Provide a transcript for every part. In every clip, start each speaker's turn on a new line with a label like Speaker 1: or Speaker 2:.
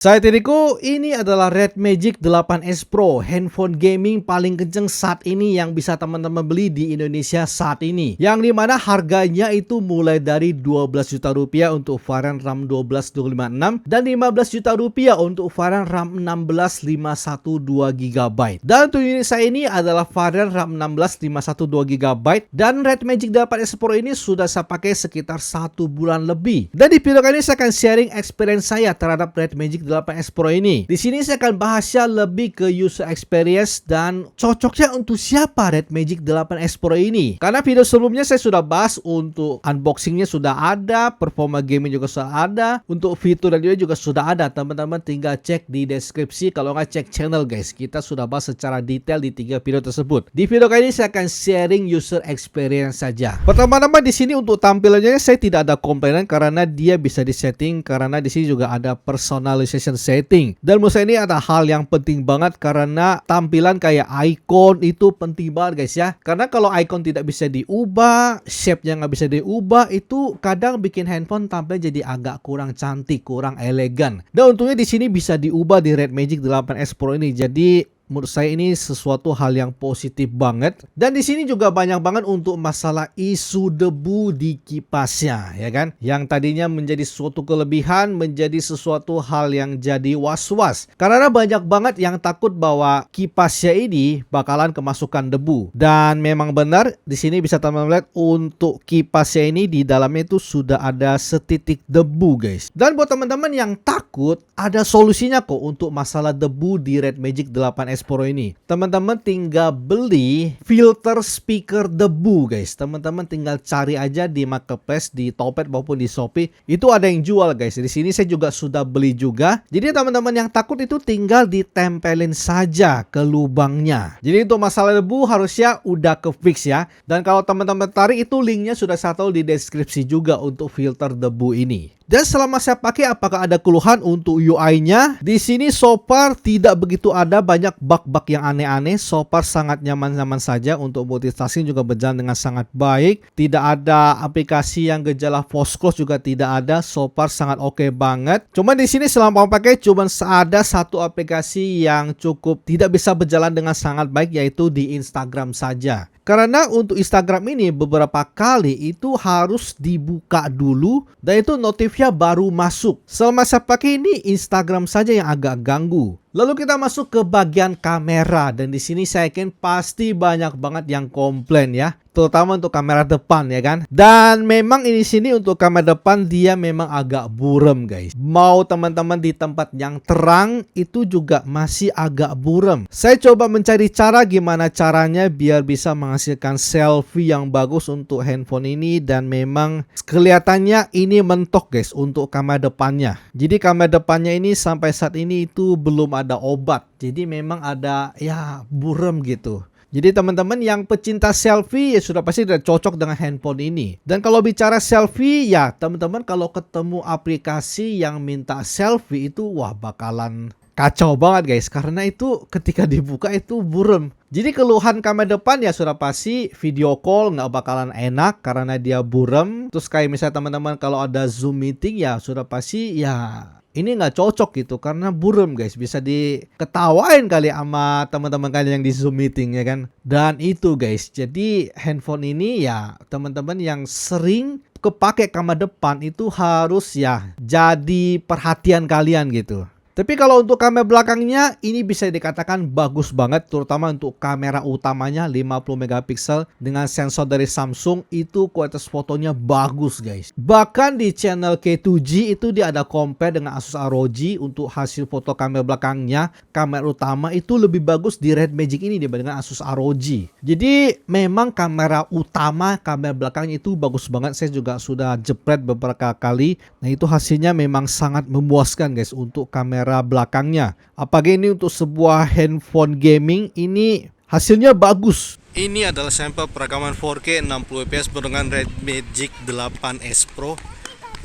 Speaker 1: Saya diriku, ini adalah Red Magic 8S Pro, handphone gaming paling kenceng saat ini yang bisa teman-teman beli di Indonesia saat ini. Yang dimana harganya itu mulai dari 12 juta rupiah untuk varian RAM 12256 dan 15 juta rupiah untuk varian RAM 16 512 GB. Dan untuk unit saya ini adalah varian RAM 16 512 GB dan Red Magic 8S Pro ini sudah saya pakai sekitar 1 bulan lebih. Dan di video kali ini saya akan sharing experience saya terhadap Red Magic 8S Pro ini. Di sini saya akan bahasnya lebih ke user experience dan cocoknya untuk siapa Red Magic 8S Pro ini. Karena video sebelumnya saya sudah bahas untuk unboxingnya sudah ada, performa gaming juga sudah ada, untuk fitur dan juga sudah ada. Teman-teman tinggal cek di deskripsi, kalau nggak cek channel guys. Kita sudah bahas secara detail di 3 video tersebut. Di video kali ini saya akan sharing user experience saja. Pertama-tama di sini untuk tampilannya saya tidak ada komplainan karena dia bisa disetting, karena di sini juga ada personalization setting. Dan menurut saya ini ada hal yang penting banget karena tampilan kayak icon itu penting banget guys ya. Karena kalau icon tidak bisa diubah, shape-nya nggak bisa diubah, itu kadang bikin handphone tampil jadi agak kurang cantik, kurang elegan. Dan untungnya di sini bisa diubah di Red Magic 8S Pro ini. Jadi menurut saya ini sesuatu hal yang positif banget. Dan di sini juga banyak banget untuk masalah isu debu di kipasnya, ya kan? Yang tadinya menjadi suatu kelebihan menjadi sesuatu hal yang jadi was-was. Karena banyak banget yang takut bahwa kipasnya ini bakalan kemasukan debu. Dan memang benar di sini bisa teman-teman lihat untuk kipasnya ini di dalamnya itu sudah ada setitik debu, guys. Dan buat teman-teman yang takut, ada solusinya kok untuk masalah debu di Red Magic 8S Pro ini. Teman-teman tinggal beli filter speaker debu guys. Teman-teman tinggal cari aja di marketplace, di Topet maupun di Shopee. Itu ada yang jual guys. Di sini saya juga sudah beli juga. Jadi teman-teman yang takut itu tinggal ditempelin saja ke lubangnya. Jadi untuk masalah debu harusnya udah ke fix ya. Dan kalau teman-teman tertarik itu linknya sudah saya taruh di deskripsi juga untuk filter debu ini. Dan selama saya pakai, apakah ada keluhan untuk UI-nya? Di sini so far tidak begitu ada banyak bug-bug yang aneh-aneh. So far sangat nyaman-nyaman saja. Untuk multitasking juga berjalan dengan sangat baik. Tidak ada aplikasi yang gejala force close juga tidak ada. So far sangat oke banget. Cuma di sini selama pakai cuma ada satu aplikasi yang cukup tidak bisa berjalan dengan sangat baik, yaitu di Instagram saja. Karena untuk Instagram ini beberapa kali itu harus dibuka dulu dan itu notifnya baru masuk. Selama saya pakai ini Instagram saja yang agak ganggu. Lalu kita masuk ke bagian kamera dan di sini saya yakin pasti banyak banget yang komplain ya, terutama untuk kamera depan ya kan. Dan memang ini sini untuk kamera depan dia memang agak buram guys. Mau teman-teman di tempat yang terang itu juga masih agak buram. Saya coba mencari cara gimana caranya biar bisa menghasilkan selfie yang bagus untuk handphone ini dan memang kelihatannya ini mentok guys untuk kamera depannya. Jadi kamera depannya ini sampai saat ini itu belum ada obat. Jadi memang ada ya buram gitu. Jadi teman-teman yang pecinta selfie ya sudah pasti sudah cocok dengan handphone ini. Dan kalau bicara selfie ya teman-teman kalau ketemu aplikasi yang minta selfie itu wah bakalan kacau banget guys. Karena itu ketika dibuka itu buram. Jadi keluhan kamera depan ya sudah pasti video call nggak bakalan enak karena dia buram. Terus kayak misalnya teman-teman kalau ada Zoom meeting ya sudah pasti ya ini nggak cocok gitu karena buram guys, bisa diketawain kali sama teman-teman kalian yang di Zoom meeting ya kan. Dan itu guys, jadi handphone ini ya teman-teman yang sering kepake kamera depan itu harus ya jadi perhatian kalian gitu. Tapi kalau untuk kamera belakangnya ini bisa dikatakan bagus banget, terutama untuk kamera utamanya 50 megapiksel dengan sensor dari Samsung itu kualitas fotonya bagus guys. Bahkan di channel K2G itu dia ada compare dengan Asus ROG untuk hasil foto kamera belakangnya. Kamera utama itu lebih bagus di Red Magic ini dibandingkan Asus ROG. Jadi memang kamera utama, kamera belakangnya itu bagus banget. Saya juga sudah jepret beberapa kali. Nah itu hasilnya memang sangat memuaskan guys untuk kamera belakangnya. Apalagi ini untuk sebuah handphone gaming ini hasilnya bagus. Ini adalah sampel perekaman 4K 60 fps dengan Red Magic 8S Pro.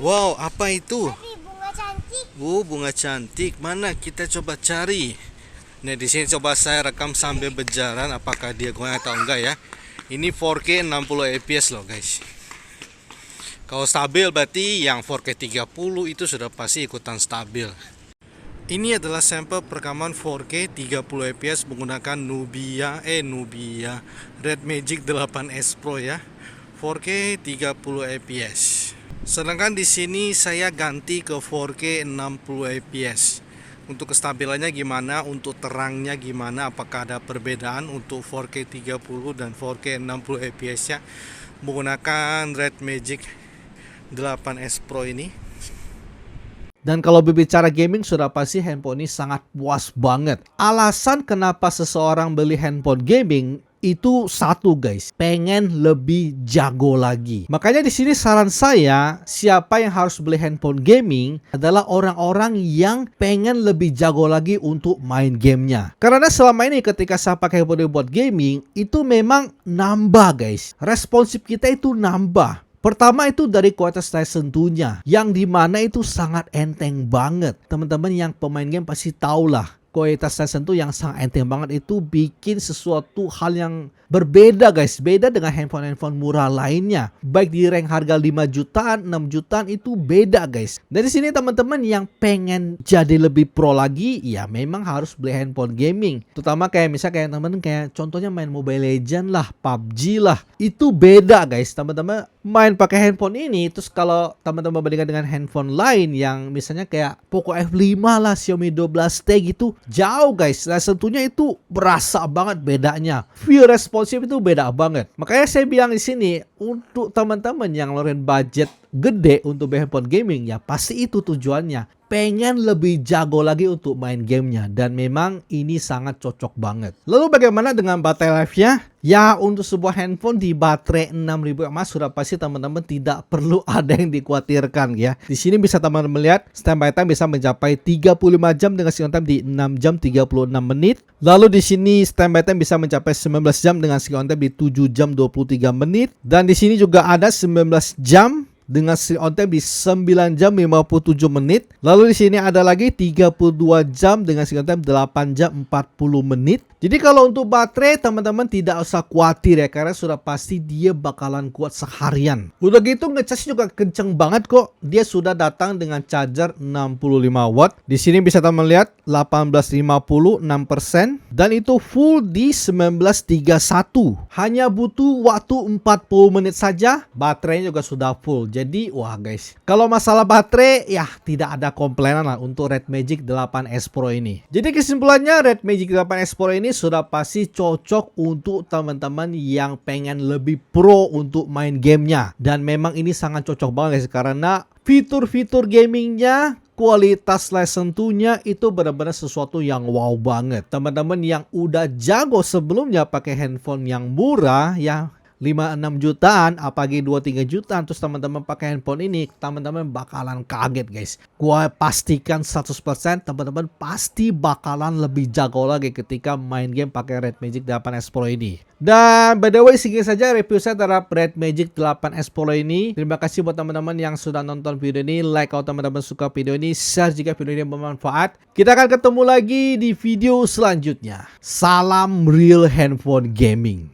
Speaker 1: Wow, apa itu?
Speaker 2: Bunga cantik.
Speaker 1: Bunga cantik. Mana kita coba cari. Nah, di sini coba saya rekam sambil berjalan apakah dia goyang atau enggak ya. Ini 4K 60 fps loh guys. Kalau stabil berarti yang 4K 30 itu sudah pasti ikutan stabil. Ini adalah sampel perekaman 4K 30 fps menggunakan Nubia Red Magic 8S Pro ya. 4K 30 fps. Sedangkan di sini saya ganti ke 4K 60 fps. Untuk kestabilannya gimana, untuk terangnya gimana, apakah ada perbedaan untuk 4K 30 dan 4K 60 fps ya menggunakan Red Magic 8S Pro ini. Dan kalau berbicara gaming, sudah pasti handphone ini sangat puas banget. Alasan kenapa seseorang beli handphone gaming itu satu guys, pengen lebih jago lagi. Makanya di sini saran saya, siapa yang harus beli handphone gaming adalah orang-orang yang pengen lebih jago lagi untuk main gamenya. Karena selama ini ketika saya pakai handphone buat gaming, itu memang nambah guys. Responsif kita itu nambah. Pertama itu dari kualitas layar sentuhnya, yang dimana itu sangat enteng banget. Teman-teman yang pemain game pasti tahu lah, kualitas layar sentuh yang sangat enteng banget itu bikin sesuatu hal yang berbeda guys. Beda dengan handphone-handphone murah lainnya. Baik di rank harga 5 jutaan, 6 jutaan itu beda guys. Dari sini teman-teman yang pengen jadi lebih pro lagi, ya memang harus beli handphone gaming. Terutama kayak misalnya kayak teman-teman kayak contohnya main Mobile Legends lah, PUBG lah. Itu beda guys. Teman-teman main pakai handphone ini, terus kalau teman-teman bandingkan dengan handphone lain yang misalnya kayak Poco F5 lah, Xiaomi 12T gitu, jauh guys. Nah, tentunya itu berasa banget bedanya. Feel responsif itu beda banget. Makanya saya bilang di sini untuk teman-teman yang ngeluarin budget gede untuk handphone gaming, ya pasti itu tujuannya. Pengen lebih jago lagi untuk main gamenya, dan memang ini sangat cocok banget. Lalu bagaimana dengan baterai life-nya? Ya, untuk sebuah handphone di baterai 6000 mAh sudah pasti teman-teman tidak perlu ada yang dikhawatirkan ya. Di sini bisa teman-teman melihat standby time bisa mencapai 35 jam dengan screen time di 6 jam 36 menit. Lalu di sini standby time bisa mencapai 19 jam dengan screen time di 7 jam 23 menit. Dan di sini juga ada 19 jam dengan screen on time di 9 jam 57 menit. Lalu di sini ada lagi 32 jam dengan screen time 8 jam 40 menit. Jadi kalau untuk baterai teman-teman tidak usah khawatir ya, karena sudah pasti dia bakalan kuat seharian. Udah gitu ngecas juga kenceng banget kok. Dia sudah datang dengan charger 65 watt. Di sini bisa teman lihat 1850 6% dan itu full di 1931. Hanya butuh waktu 40 menit saja baterainya juga sudah full. Jadi wah guys, kalau masalah baterai ya tidak ada komplainan lah untuk Red Magic 8S Pro ini. Jadi kesimpulannya Red Magic 8S Pro ini sudah pasti cocok untuk teman-teman yang pengen lebih pro untuk main gamenya. Dan memang ini sangat cocok banget guys, karena fitur-fitur gamingnya, kualitas layar sentuhnya itu benar-benar sesuatu yang wow banget. Teman-teman yang udah jago sebelumnya pakai handphone yang murah ya 5-6 jutaan, apalagi 2-3 jutaan, terus teman-teman pakai handphone ini, teman-teman bakalan kaget guys. Gua pastikan 100% teman-teman pasti bakalan lebih jago lagi ketika main game pakai Red Magic 8S Pro ini. Dan by the way, segini saja review saya terhadap Red Magic 8S Pro ini. Terima kasih buat teman-teman yang sudah nonton video ini. Like kalau teman-teman suka video ini, share jika video ini bermanfaat. Kita akan ketemu lagi di video selanjutnya. Salam real handphone gaming.